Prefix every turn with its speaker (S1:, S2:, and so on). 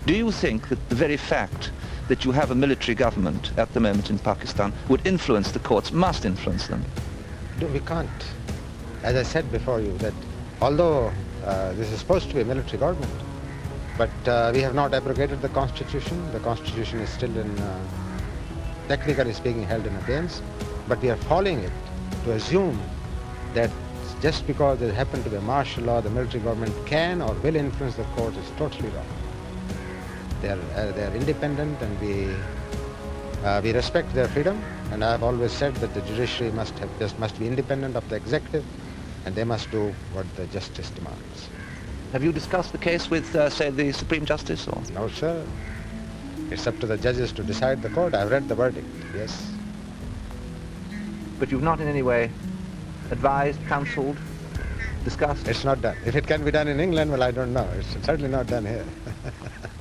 S1: Do you think that the very fact that you have a military government at the moment in Pakistan would influence the courts, must influence them?
S2: No, we can't. As I said before you, that although this is supposed to be a military government, but we have not abrogated the Constitution. The Constitution is still in, technically speaking, held in abeyance, but we are following it to assume that just because there happened to be a martial law, the military government can or will influence the court is totally wrong. They are independent, and we respect their freedom. And I have always said that the judiciary must be independent of the executive, and they must do what the justice demands.
S1: Have you discussed the case with, say, the Supreme Justice? Or?
S2: No, sir. It's up to the judges to decide the court. I've read the verdict, yes.
S1: But you've not in any way advised, counselled, discussed?
S2: It's not done. If it can be done in England, well, I don't know. It's certainly not done here.